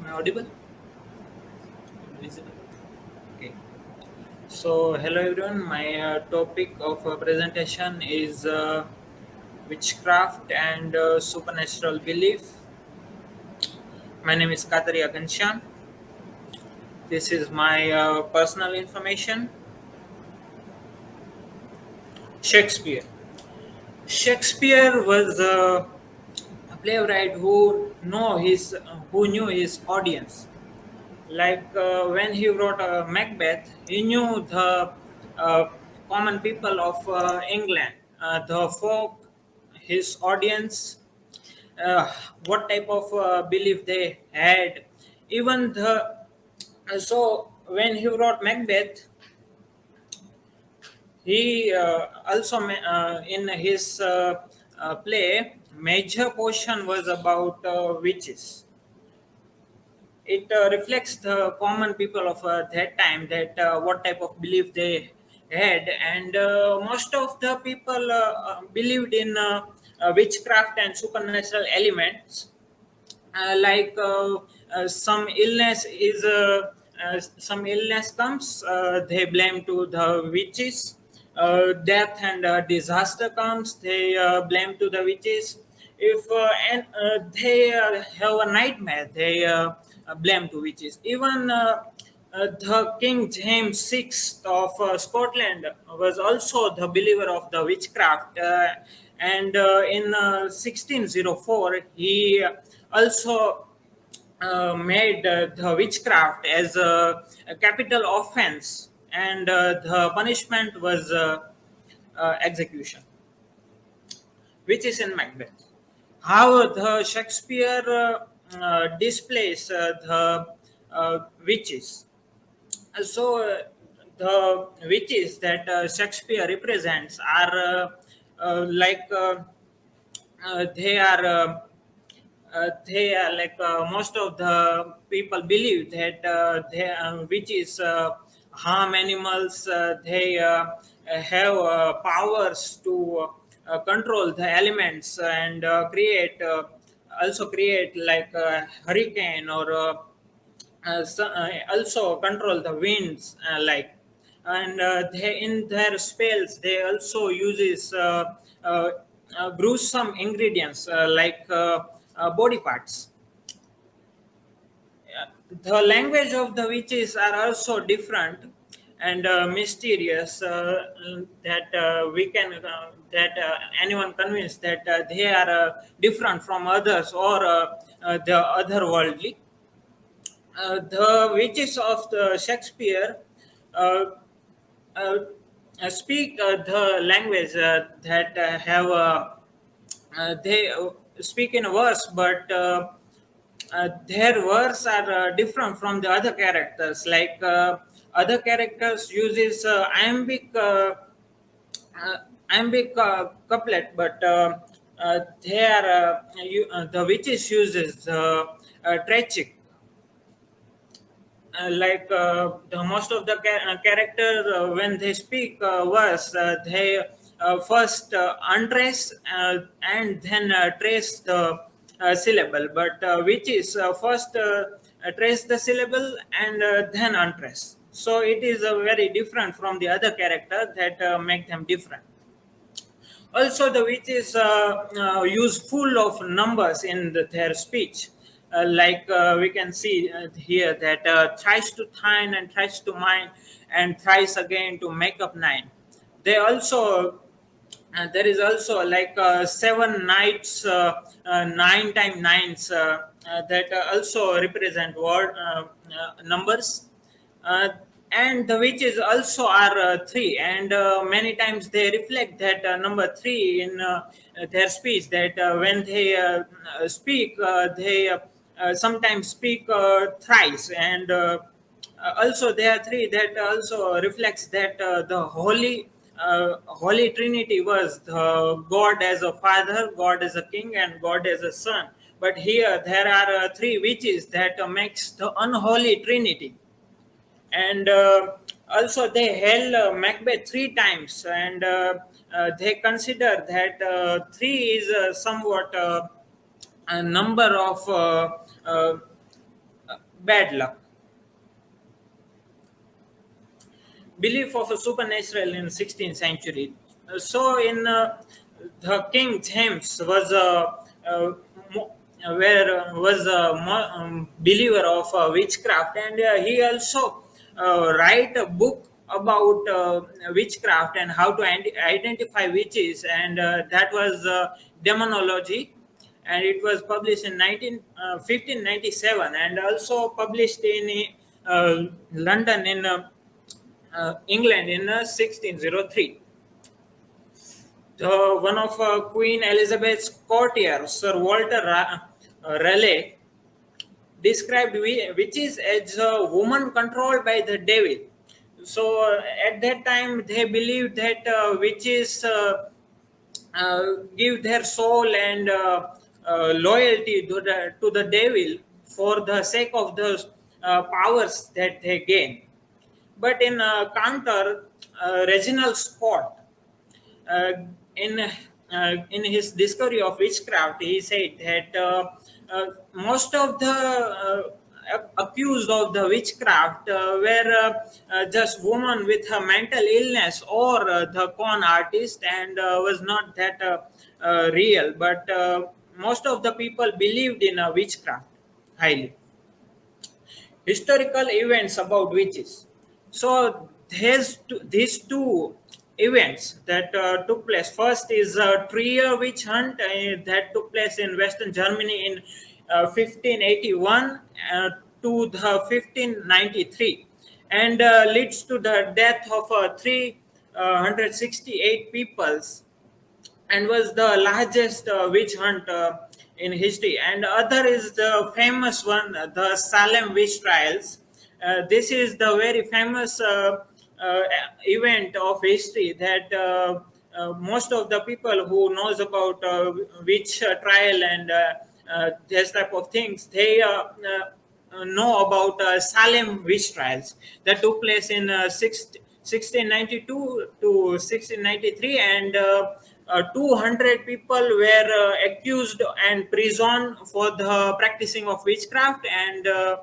I audible? Visible? Okay. So, hello everyone. My topic of presentation is witchcraft and supernatural belief. My name is Katari Aganshan. This is my personal information. Shakespeare. Shakespeare was a playwright who knew his audience. Like when he wrote Macbeth, he knew the uh, common people of England, the folk, his audience, uh, what type of belief they had. Even so when he wrote Macbeth, he in his play, major portion was about witches. It reflects the common people of that time, that what type of belief they had, and most of the people believed in witchcraft and supernatural elements. Some illness comes, they blame to the witches. Death and disaster comes, they blame to the witches. If and they have a nightmare, they blame to witches. Even the King James VI of Scotland was also the believer of the witchcraft, and in 1604 he also made the witchcraft as a capital offense, and the punishment was execution, which is in Macbeth. How the Shakespeare displays the witches. The witches that Shakespeare represents are they are like most of the people believe that witches harm animals. They have powers to control the elements and create like a hurricane, or also control the winds, and they, in their spells they also uses gruesome ingredients, body parts. The language of the witches are also different and mysterious, that we can that anyone convinced that they are different from others, or the otherworldly. The witches of the Shakespeare uh, uh, speak the language that have they speak in verse, but their words are different from the other characters. Like other characters uses iambic couplet, but the witches uses tragic. The most of the character, when they speak verse, they first untrace and then trace the syllable, but which is first trace the syllable and then untrace. So it is very different from the other character that make them different. Also, the witches use full of numbers in their speech. We can see here that thrice to thine and thrice to mine and thrice again to make up nine. They also There is also like seven nights, nine time nines, that also represent word numbers. uh, and the witches also are three, and many times they reflect that number three in their speech, that when they speak, they sometimes speak thrice, and also there are three that also reflects that Holy Trinity was the God as a Father, God as a King, and God as a Son. But here there are three witches that makes the unholy Trinity. And also they held Macbeth three times, and they consider that three is somewhat a number of bad luck. Belief of a supernatural in 16th century. So in the King James was mo- was a believer of witchcraft, and he also write a book about witchcraft and how to identify witches, and that was demonology, and it was published in 1597, and also published in London in England in 1603. One of Queen Elizabeth's courtiers, Sir Walter Raleigh, described witches as a woman controlled by the devil. So at that time, they believed that witches give their soul and loyalty to the devil for the sake of the powers that they gain. But in counter, Reginald Scott, uh, in his discovery of witchcraft, he said that most of the accused of the witchcraft were just women with a mental illness or the con artist, and was not that real. But most of the people believed in witchcraft highly. Historical events about witches. So these two events that took place. First is a Trier witch hunt that took place in Western Germany in 1581 to the 1593, and leads to the death of 368 peoples, and was the largest witch hunt in history. And other is the famous one, the Salem witch trials. This is the very famous uh, event of history that most of the people who knows about witch trial and this type of things, they know about Salem witch trials that took place in 1692 to 1693, and 200 people were accused and imprisoned for the practicing of witchcraft, and uh,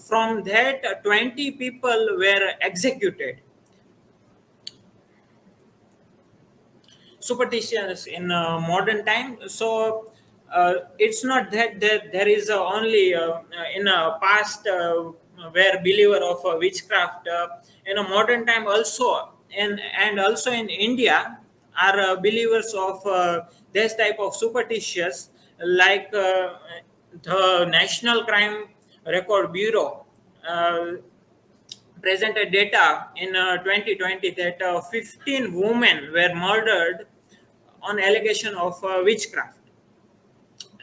from that 20 people were executed. Superstitions in modern time. So it's not that there is only in a past where believer of witchcraft in a modern time also, and also in India are believers of this type of superstitious, like the National Crime Record Bureau presented data in 2020 that 15 women were murdered on allegation of witchcraft.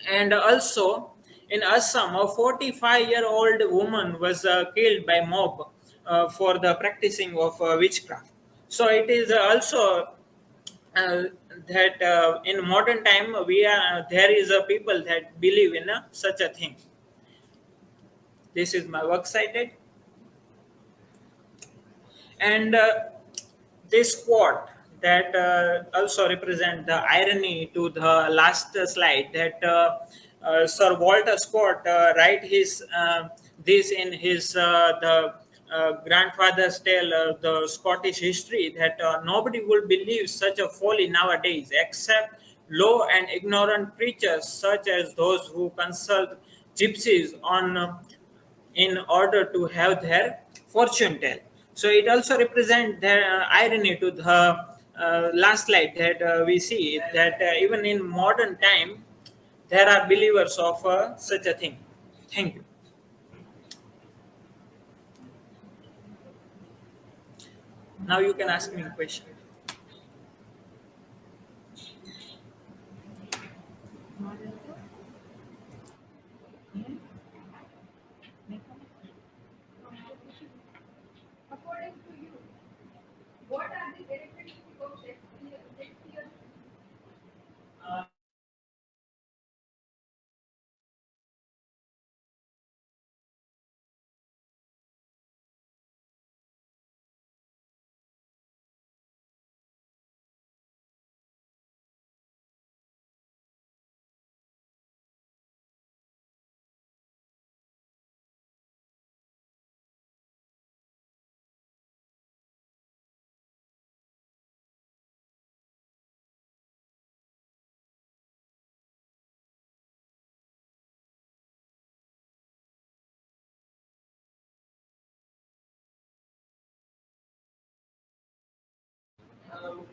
And also in Assam, a 45-year-old woman was killed by mob for the practicing of witchcraft. So it is also uh, that in modern time we are there is a people that believe in such a thing. This is my work cited. And this quote that also represent the irony to the last slide, that Sir Walter Scott write his this in his the grandfather's tale, the Scottish history, that nobody would believe such a folly nowadays except low and ignorant preachers such as those who consult gypsies on in order to have their fortune tell. So it also represents the irony to the last slide, that we see that even in modern time there are believers of such a thing. Thank you. Now you can ask me a question.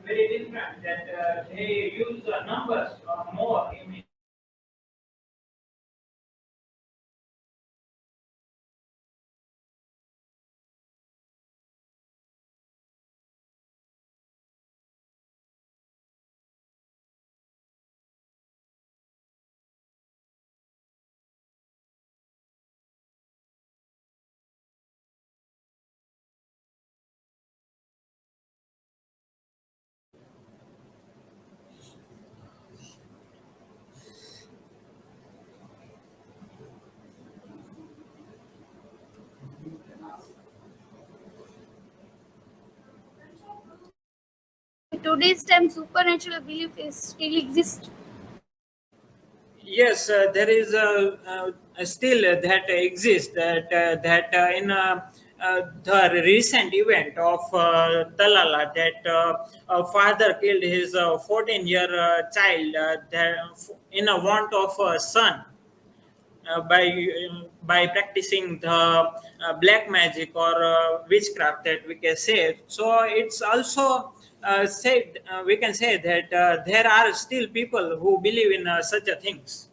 very different. That they use numbers more. Today's time, supernatural belief is still exists. Yes, there is still that exists that in the recent event of Talala, that a father killed his 14-year child in a want of a son, by practicing the black magic or witchcraft, that we can say. So it's also said, we can say that there are still people who believe in such a things.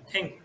Think.